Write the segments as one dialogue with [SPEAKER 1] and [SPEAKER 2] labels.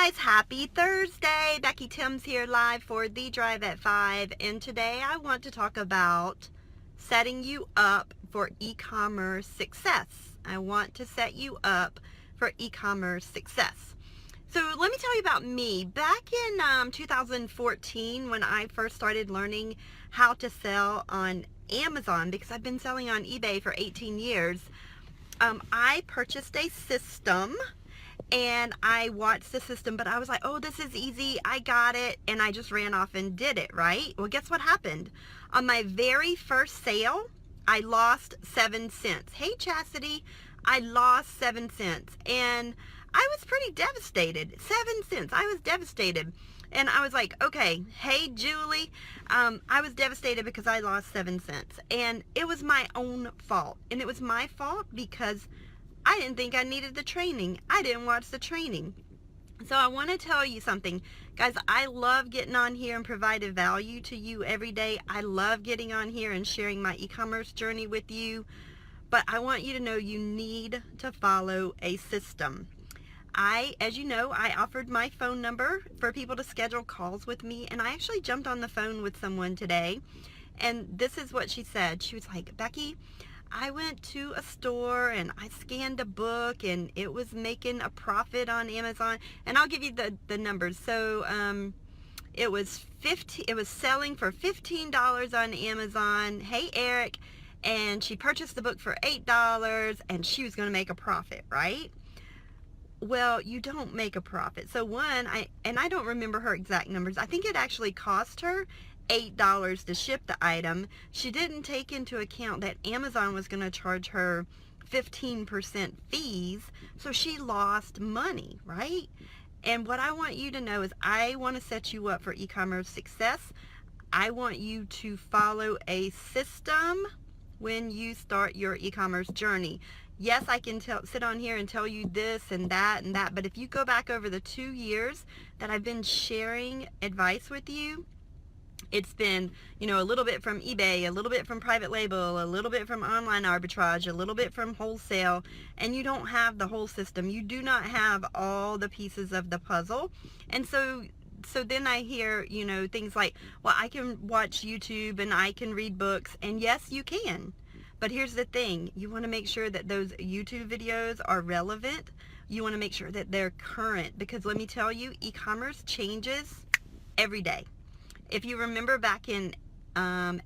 [SPEAKER 1] guys, happy Thursday. Becky Thames here live for The Drive at 5, and today I want to talk about setting you up for e-commerce success. I want to set you up for e-commerce success. So let me tell you about me. Back in 2014, when I first started learning how to sell on Amazon, because I've been selling on eBay for 18 years, I purchased a system. And I watched the system, but I was like, oh, this is easy. I got it. And I just ran off and did it, right? Well, guess what happened? On my very first sale, I lost 7 cents. Hey, Chastity, I lost 7 cents. And I was pretty devastated. 7 cents. I was devastated. And I was like, okay, hey, Julie, I was devastated because I lost 7 cents. And it was my own fault. And it was my fault because I didn't think I needed the training. I didn't watch the training. So I want to tell you something. Guys, I love getting on here and providing value to you every day. I love getting on here and sharing my e-commerce journey with you. But I want you to know you need to follow a system. As you know, I offered my phone number for people to schedule calls with me. And I actually jumped on the phone with someone today. And this is what she said. She was like, Becky, I went to a store and I scanned a book and it was making a profit on Amazon. And I'll give you the numbers. So it was selling for $15 on Amazon. Hey, Eric. And she purchased the book for $8 and she was going to make a profit, right? Well, you don't make a profit. So I don't remember her exact numbers. I think it actually cost her $8 to ship the item. She didn't take into account that Amazon was going to charge her 15% fees, so she lost money, right? And what I want you to know is I want to set you up for e-commerce success. I want you to follow a system when you start your e-commerce journey. Yes, I can sit on here and tell you this and that, but if you go back over the 2 years that I've been sharing advice with you, it's been, a little bit from eBay, a little bit from private label, a little bit from online arbitrage, a little bit from wholesale, and you don't have the whole system. You do not have all the pieces of the puzzle. And so then I hear, things like, well, I can watch YouTube and I can read books, and yes, you can. But here's the thing. You want to make sure that those YouTube videos are relevant. You want to make sure that they're current, because let me tell you, e-commerce changes every day. If you remember back in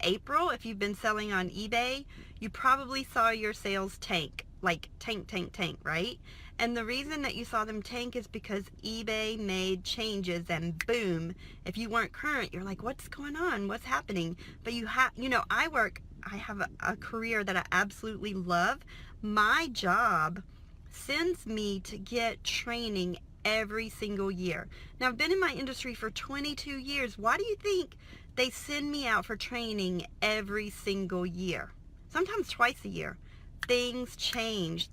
[SPEAKER 1] April, if you've been selling on eBay, you probably saw your sales tank, like tank, right? And the reason that you saw them tank is because eBay made changes, and boom, if you weren't current, you're like, what's going on? What's happening? But I have a career that I absolutely love. My job sends me to get training every single year. Now, I've been in my industry for 22 years. Why do you think they send me out for training every single year? Sometimes twice a year. Things change.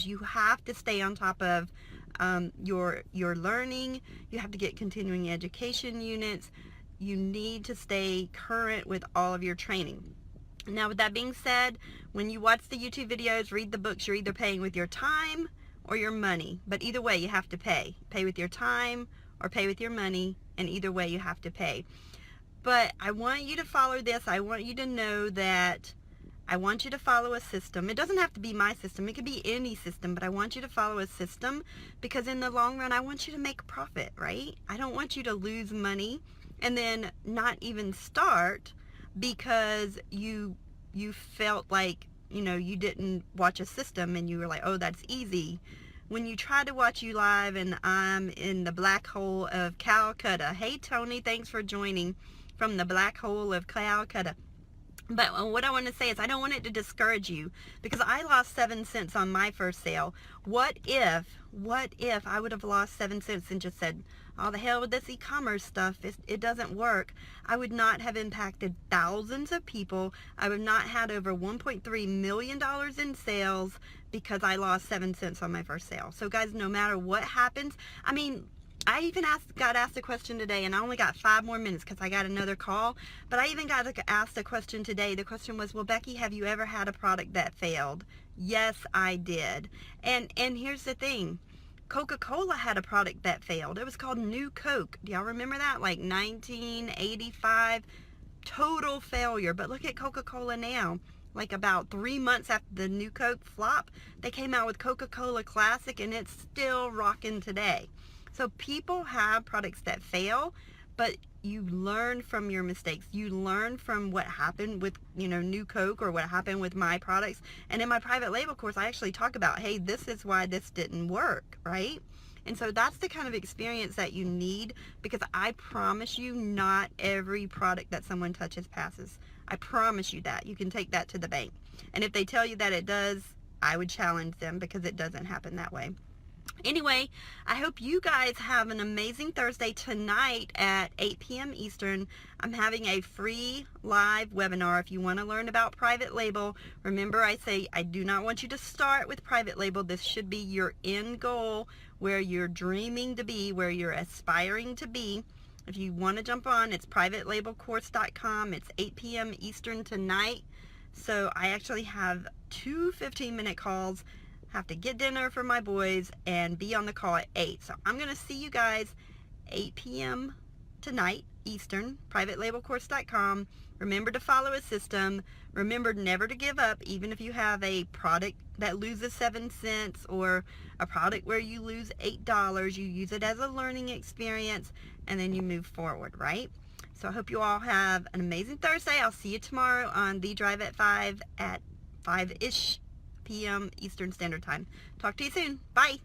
[SPEAKER 1] You have to stay on top of your learning. You have to get continuing education units. You need to stay current with all of your training. Now, with that being said, when you watch the YouTube videos, read the books, you're either paying with your time or your money. But either way, you have to pay. Pay with your time or pay with your money, and either way, you have to pay. But I want you to follow this. I want you to know that I want you to follow a system. It doesn't have to be my system. It could be any system, but I want you to follow a system because in the long run, I want you to make a profit, right? I don't want you to lose money and then not even start because you felt like, you didn't watch a system and you were like, oh, that's easy. When you try to watch you live and I'm in the black hole of Calcutta. Hey, Tony, thanks for joining from the black hole of Calcutta. But what I want to say is I don't want it to discourage you because I lost 7 cents on my first sale. What if I would have lost 7 cents and just said, oh, the hell with this e-commerce stuff. It doesn't work. I would not have impacted thousands of people. I would not had over $1.3 million in sales because I lost 7 cents on my first sale. So guys, no matter what happens, I even got asked a question today, and I only got 5 more minutes because I got another call, but I even got asked a question today. The question was, well, Becky, have you ever had a product that failed? Yes, I did. And here's the thing. Coca-Cola had a product that failed. It was called New Coke. Do y'all remember that? Like 1985, total failure. But look at Coca-Cola now. Like about 3 months after the New Coke flop, they came out with Coca-Cola Classic, and it's still rocking today. So people have products that fail, but you learn from your mistakes. You learn from what happened with, New Coke, or what happened with my products. And in my private label course, I actually talk about, hey, this is why this didn't work, right? And so that's the kind of experience that you need, because I promise you, not every product that someone touches passes. I promise you that. You can take that to the bank. And if they tell you that it does, I would challenge them, because it doesn't happen that way. Anyway, I hope you guys have an amazing Thursday. Tonight at 8 p.m. Eastern, I'm having a free live webinar. If you want to learn about private label, remember I say I do not want you to start with private label. This should be your end goal, where you're dreaming to be, where you're aspiring to be. If you want to jump on, it's privatelabelcourse.com. It's 8 p.m. Eastern tonight. So I actually have 2 15-minute calls. Have to get dinner for my boys and be on the call at 8. So I'm going to see you guys 8 p.m. tonight Eastern, privatelabelcourse.com. Remember to follow a system. Remember never to give up, even if you have a product that loses 7 cents or a product where you lose $8. You use it as a learning experience, and then you move forward, right? So I hope you all have an amazing Thursday. I'll see you tomorrow on The Drive at 5 at 5-ish p.m. Eastern Standard Time. Talk to you soon. Bye.